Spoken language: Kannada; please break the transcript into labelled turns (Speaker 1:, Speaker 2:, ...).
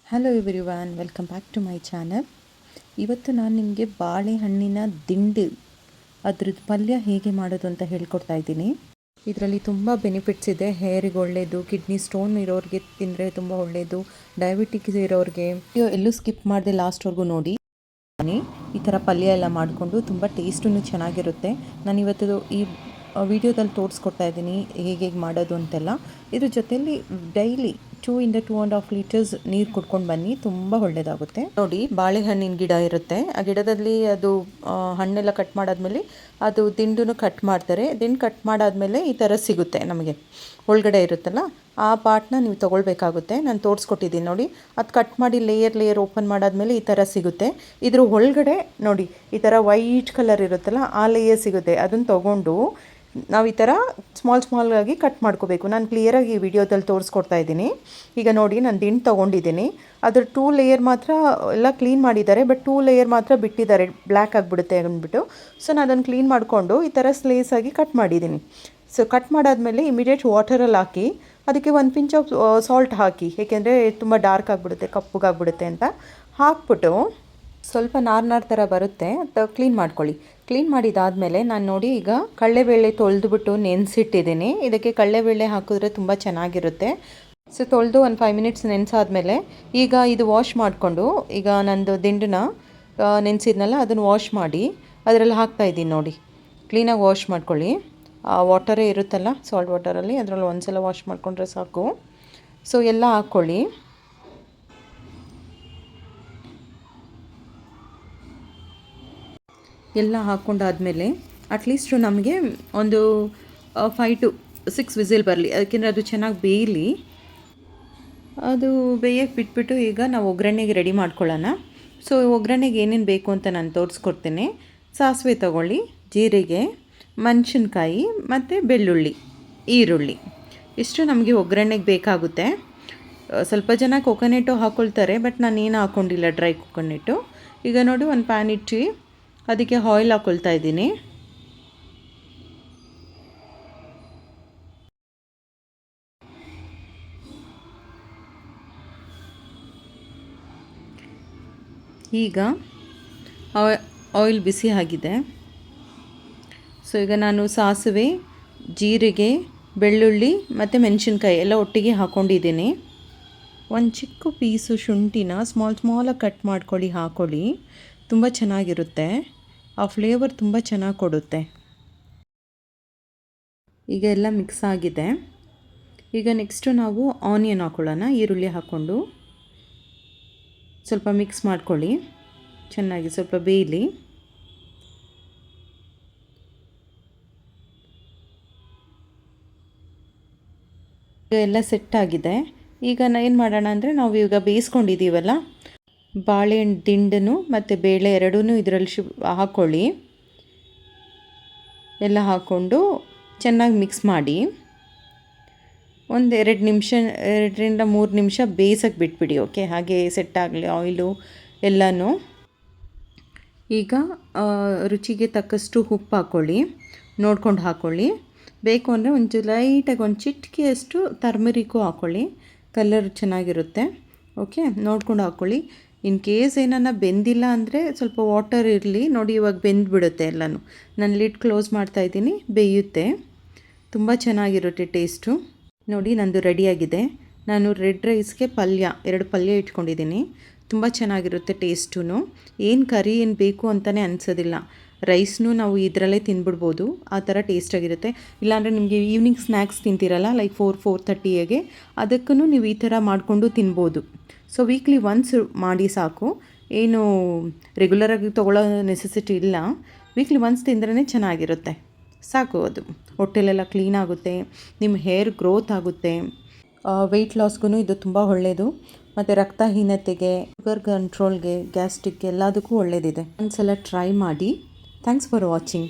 Speaker 1: Hello everyone, welcome back to my channel. ಇವತ್ತು ನಾನು ನಿಮಗೆ ಬಾಳೆಹಣ್ಣಿನ ದಿಂಡು ಅದ್ರದ್ದು ಪಲ್ಯ ಹೇಗೆ ಮಾಡೋದು ಅಂತ ಹೇಳ್ಕೊಡ್ತಾ ಇದ್ದೀನಿ. ಇದರಲ್ಲಿ ತುಂಬ ಬೆನಿಫಿಟ್ಸ್ ಇದೆ. ಹೇರಿಗೆ ಒಳ್ಳೆಯದು, ಕಿಡ್ನಿ ಸ್ಟೋನ್ ಇರೋರಿಗೆ ತಿಂದರೆ ತುಂಬ ಒಳ್ಳೆಯದು, ಡಯಾಬಿಟಿಕ್ಸ್ ಇರೋರಿಗೆ. ಎಲ್ಲೂ ಸ್ಕಿಪ್ ಮಾಡದೆ ಲಾಸ್ಟ್ವರೆಗೂ ನೋಡಿ. ಈ ಥರ ಪಲ್ಯ ಎಲ್ಲ ಮಾಡಿಕೊಂಡು ತುಂಬ ಟೇಸ್ಟೂ ಚೆನ್ನಾಗಿರುತ್ತೆ. ನಾನಿವತ್ತು ಈ ವಿಡಿಯೋದಲ್ಲಿ ತೋರಿಸ್ಕೊಡ್ತಾ ಇದ್ದೀನಿ ಹೇಗೆ ಮಾಡೋದು ಅಂತೆಲ್ಲ. ಇದ್ರ ಜೊತೆಯಲ್ಲಿ ಡೈಲಿ 2 ಇಂದ 2.5 ಲೀಟರ್ಸ್ ನೀರು ಕುಡ್ಕೊಂಡು ಬನ್ನಿ, ತುಂಬ ಒಳ್ಳೆಯದಾಗುತ್ತೆ. ನೋಡಿ, ಬಾಳೆಹಣ್ಣಿನ ಗಿಡ ಇರುತ್ತೆ. ಆ ಗಿಡದಲ್ಲಿ ಅದು ಹಣ್ಣೆಲ್ಲ ಕಟ್ ಮಾಡಾದ್ಮೇಲೆ ಅದು ದಿಂಡನ್ನು ಕಟ್ ಮಾಡ್ತಾರೆ. ದಿಂಡು ಕಟ್ ಮಾಡಾದ್ಮೇಲೆ ಈ ಥರ ಸಿಗುತ್ತೆ ನಮಗೆ. ಒಳಗಡೆ ಇರುತ್ತಲ್ಲ, ಆ ಪಾರ್ಟ್ನ ನೀವು ತೊಗೊಳ್ಬೇಕಾಗುತ್ತೆ. ನಾನು ತೋರಿಸ್ಕೊಟ್ಟಿದ್ದೀನಿ ನೋಡಿ. ಅದು ಕಟ್ ಮಾಡಿ ಲೇಯರ್ ಓಪನ್ ಮಾಡಾದ್ಮೇಲೆ ಈ ಥರ ಸಿಗುತ್ತೆ. ಇದ್ರ ಒಳಗಡೆ ನೋಡಿ, ಈ ಥರ ವೈಟ್ ಕಲರ್ ಇರುತ್ತಲ್ಲ, ಆ ಲೇಯರ್ ಸಿಗುತ್ತೆ. ಅದನ್ನು ತೊಗೊಂಡು ನಾವು ಈ ಥರ ಸ್ಮಾಲ್ ಆಗಿ ಕಟ್ ಮಾಡ್ಕೋಬೇಕು. ನಾನು ಕ್ಲಿಯರಾಗಿ ಈ ವಿಡಿಯೋದಲ್ಲಿ ತೋರಿಸ್ಕೊಡ್ತಾ ಇದ್ದೀನಿ. ಈಗ ನೋಡಿ, ನಾನು ದಿಂಡು ತೊಗೊಂಡಿದ್ದೀನಿ. ಅದ್ರ 2 ಲೇಯರ್ ಮಾತ್ರ ಎಲ್ಲ ಕ್ಲೀನ್ ಮಾಡಿದ್ದಾರೆ, ಬಟ್ 2 ಲೇಯರ್ ಮಾತ್ರ ಬಿಟ್ಟಿದ್ದಾರೆ, ಬ್ಲ್ಯಾಕ್ ಆಗಿಬಿಡುತ್ತೆ ಅಂದ್ಬಿಟ್ಟು. ಸೊ ನಾನು ಅದನ್ನು ಕ್ಲೀನ್ ಮಾಡಿಕೊಂಡು ಈ ಥರ ಸ್ಲೇಸಾಗಿ ಕಟ್ ಮಾಡಿದ್ದೀನಿ. ಸೊ ಕಟ್ ಮಾಡಾದ್ಮೇಲೆ ಇಮಿಡಿಯೇಟ್ ವಾಟರಲ್ಲಿ ಹಾಕಿ ಅದಕ್ಕೆ 1 ಪಿಂಚ್ ಆಫ್ ಸಾಲ್ಟ್ ಹಾಕಿ, ಏಕೆಂದರೆ ತುಂಬ ಡಾರ್ಕ್ ಆಗಿಬಿಡುತ್ತೆ, ಕಪ್ಪಗಾಗ್ಬಿಡುತ್ತೆ ಅಂತ ಹಾಕ್ಬಿಟ್ಟು ಸ್ವಲ್ಪ ನಾರು ಥರ ಬರುತ್ತೆ, ಅದು ಕ್ಲೀನ್ ಮಾಡ್ಕೊಳ್ಳಿ. ಕ್ಲೀನ್ ಮಾಡಿದಾದಮೇಲೆ ನಾನು ನೋಡಿ, ಈಗ ಕಡಲೆಬೇಳೆ ತೊಳೆದುಬಿಟ್ಟು ನೆನೆಸಿಟ್ಟಿದ್ದೀನಿ. ಇದಕ್ಕೆ ಕಡಲೆಬೇಳೆ ಹಾಕಿದ್ರೆ ತುಂಬ ಚೆನ್ನಾಗಿರುತ್ತೆ. ಸೊ ತೊಳೆದು ಒಂದು 5 ಮಿನಿಟ್ಸ್ ನೆನೆಸಾದ್ಮೇಲೆ ಈಗ ಇದು ವಾಶ್ ಮಾಡಿಕೊಂಡು, ಈಗ ನಂದು ದಿಂಡನ್ನ ನೆನೆಸಿದ್ನಲ್ಲ ಅದನ್ನು ವಾಶ್ ಮಾಡಿ ಅದರಲ್ಲಿ ಹಾಕ್ತಾಯಿದ್ದೀನಿ ನೋಡಿ. ಕ್ಲೀನಾಗಿ ವಾಶ್ ಮಾಡ್ಕೊಳ್ಳಿ. ವಾಟರೇ ಇರುತ್ತಲ್ಲ, ಸಾಲ್ಟ್ ವಾಟರಲ್ಲಿ, ಅದರಲ್ಲಿ ಒಂದ್ಸಲ ವಾಶ್ ಮಾಡಿಕೊಂಡ್ರೆ ಸಾಕು. ಸೊ ಎಲ್ಲ ಹಾಕ್ಕೊಳ್ಳಿ. ಎಲ್ಲ ಹಾಕ್ಕೊಂಡಾದಮೇಲೆ ಅಟ್ಲೀಸ್ಟು ನಮಗೆ ಒಂದು 5 to 6 ವಿಸಿಲ್ ಬರಲಿ, ಅದಕ್ಕೆಂದರೆ ಅದು ಚೆನ್ನಾಗಿ ಬೇಯಲಿ. ಅದು ಬೇಯಕ್ಕೆ ಬಿಟ್ಬಿಟ್ಟು ಈಗ ನಾವು ಒಗ್ಗರಣೆಗೆ ರೆಡಿ ಮಾಡ್ಕೊಳ್ಳೋಣ. ಸೊ ಒಗ್ಗರಣೆಗೆ ಏನೇನು ಬೇಕು ಅಂತ ನಾನು ತೋರಿಸ್ಕೊಡ್ತೀನಿ. ಸಾಸಿವೆ ತೊಗೊಳ್ಳಿ, ಜೀರಿಗೆ, ಮೆಣಸಿನ್ಕಾಯಿ ಮತ್ತು ಬೆಳ್ಳುಳ್ಳಿ, ಈರುಳ್ಳಿ, ಇಷ್ಟು ನಮಗೆ ಒಗ್ಗರಣೆಗೆ ಬೇಕಾಗುತ್ತೆ. ಸ್ವಲ್ಪ ಜನ ಕೊಕೊನೆಟು ಹಾಕ್ಕೊಳ್ತಾರೆ, ಬಟ್ ನಾನು ಏನು ಹಾಕ್ಕೊಂಡಿಲ್ಲ, ಡ್ರೈ ಕೊಕೊನೆಟು. ಈಗ ನೋಡಿ, ಒಂದು ಪ್ಯಾನ್ ಇಟ್ಟು ಅದಕ್ಕೆ ಆಯಿಲ್ ಹಾಕ್ಕೊಳ್ತಾ ಇದ್ದೀನಿ. ಈಗ ಆಯಿಲ್ ಬಿಸಿ ಆಗಿದೆ. ಸೊ ಈಗ ನಾನು ಸಾಸಿವೆ, ಜೀರಿಗೆ, ಬೆಳ್ಳುಳ್ಳಿ ಮತ್ತು ಮೆಣಸಿನ್ಕಾಯಿ ಎಲ್ಲ ಒಟ್ಟಿಗೆ ಹಾಕ್ಕೊಂಡಿದ್ದೀನಿ. ಒಂದು ಚಿಕ್ಕ ಪೀಸು ಶುಂಠಿನ ಸ್ಮಾಲಾಗಿ ಕಟ್ ಮಾಡ್ಕೊಳ್ಳಿ, ಹಾಕ್ಕೊಳ್ಳಿ. ತುಂಬ ಚೆನ್ನಾಗಿರುತ್ತೆ, ಆ ಫ್ಲೇವರ್ ತುಂಬ ಚೆನ್ನಾಗಿ ಕೊಡುತ್ತೆ. ಈಗ ಎಲ್ಲ ಮಿಕ್ಸ್ ಆಗಿದೆ. ಈಗ ನೆಕ್ಸ್ಟು ನಾವು ಆನಿಯನ್ ಹಾಕ್ಕೊಳ್ಳೋಣ. ಈರುಳ್ಳಿ ಹಾಕ್ಕೊಂಡು ಸ್ವಲ್ಪ ಮಿಕ್ಸ್ ಮಾಡ್ಕೊಳ್ಳಿ, ಚೆನ್ನಾಗಿ ಸ್ವಲ್ಪ ಬೇಯಲಿ. ಈಗ ಎಲ್ಲ ಸೆಟ್ ಆಗಿದೆ. ಈಗ ಏನು ಮಾಡೋಣ ಅಂದರೆ, ನಾವು ಈಗ ಬೇಯಿಸ್ಕೊಂಡಿದ್ದೀವಲ್ಲ ಬಾಳೆಹಣ್ಣು ದಿಂಡನ್ನು ಮತ್ತು ಬೇಳೆ ಎರಡೂ ಇದರಲ್ಲಿ ಹಾಕ್ಕೊಳ್ಳಿ. ಎಲ್ಲ ಹಾಕ್ಕೊಂಡು ಚೆನ್ನಾಗಿ ಮಿಕ್ಸ್ ಮಾಡಿ ಒಂದು 2 ನಿಮಿಷ, 2 ರಿಂದ 3 ನಿಮಿಷ ಬೇಯಿಸೋಕ್ಕೆ ಬಿಟ್ಬಿಡಿ. ಓಕೆ, ಹಾಗೆ ಸೆಟ್ ಆಗಲಿ ಆಯಿಲು ಎಲ್ಲನೂ. ಈಗ ರುಚಿಗೆ ತಕ್ಕಷ್ಟು ಉಪ್ಪು ಹಾಕ್ಕೊಳ್ಳಿ, ನೋಡ್ಕೊಂಡು ಹಾಕ್ಕೊಳ್ಳಿ. ಬೇಕು ಅಂದರೆ ಒಂದು ಲೈಟಾಗಿ ಒಂದು ಚಿಟಿಕೆಯಷ್ಟು ಟರ್ಮರಿಕ್ಕು ಹಾಕ್ಕೊಳ್ಳಿ, ಕಲರ್ ಚೆನ್ನಾಗಿರುತ್ತೆ. ಓಕೆ, ನೋಡ್ಕೊಂಡು ಹಾಕ್ಕೊಳ್ಳಿ. ಇನ್ ಕೇಸ್ ಏನನ್ನ ಬೆಂದಿಲ್ಲ ಅಂದರೆ ಸ್ವಲ್ಪ ವಾಟರ್ ಇರಲಿ. ನೋಡಿ, ಇವಾಗ ಬೆಂದುಬಿಡುತ್ತೆ ಎಲ್ಲನೂ. ನಾನು ಲಿಡ್ ಕ್ಲೋಸ್ ಮಾಡ್ತಾಯಿದ್ದೀನಿ, ಬೇಯುತ್ತೆ. ತುಂಬ ಚೆನ್ನಾಗಿರುತ್ತೆ ಟೇಸ್ಟು. ನೋಡಿ, ನಂದು ರೆಡಿಯಾಗಿದೆ. ನಾನು ರೆಡ್ ರೈಸ್ಗೆ 2 ಪಲ್ಯ ಇಟ್ಕೊಂಡಿದ್ದೀನಿ. ತುಂಬ ಚೆನ್ನಾಗಿರುತ್ತೆ ಟೇಸ್ಟು. ಏನು ಕರಿ ಏನು ಬೇಕು ಅಂತಲೇ ಅನಿಸೋದಿಲ್ಲ. ರೈಸ್ನೂ ನಾವು ಇದರಲ್ಲೇ ತಿಂದ್ಬಿಡ್ಬೋದು, ಆ ಥರ ಟೇಸ್ಟಾಗಿರುತ್ತೆ. ಇಲ್ಲಾಂದರೆ ನಿಮಗೆ ಈವ್ನಿಂಗ್ ಸ್ನ್ಯಾಕ್ಸ್ ತಿಂತೀರಲ್ಲ, ಲೈಕ್ 4-4:30ಗೆ, ಅದಕ್ಕೂ ನೀವು ಈ ಥರ ಮಾಡಿಕೊಂಡು ತಿನ್ಬೋದು. ಸೊ ವೀಕ್ಲಿ ಒನ್ಸ್ ಮಾಡಿ ಸಾಕು, ಏನು ರೆಗ್ಯುಲರಾಗಿ ತೊಗೊಳ್ಳೋ ನೆಸೆಸಿಟಿ ಇಲ್ಲ. ವೀಕ್ಲಿ ಒನ್ಸ್ ತಿಂದ್ರೇ ಚೆನ್ನಾಗಿರುತ್ತೆ, ಸಾಕು. ಅದು ಹೊಟ್ಟೆಲೆಲ್ಲ ಕ್ಲೀನ್ ಆಗುತ್ತೆ, ನಿಮ್ಮ ಹೇರ್ ಗ್ರೋತ್ ಆಗುತ್ತೆ, ವೆಯ್ಟ್ ಲಾಸ್ಗೂ ಇದು ತುಂಬ ಒಳ್ಳೆಯದು. ಮತ್ತು ರಕ್ತಹೀನತೆಗೆ, ಶುಗರ್ ಕಂಟ್ರೋಲ್ಗೆ, ಗ್ಯಾಸ್ಟ್ರಿಕ್ ಎಲ್ಲದಕ್ಕೂ ಒಳ್ಳೆಯದಿದೆ. ಒಂದ್ಸಲ ಟ್ರೈ ಮಾಡಿ. Thanks for watching.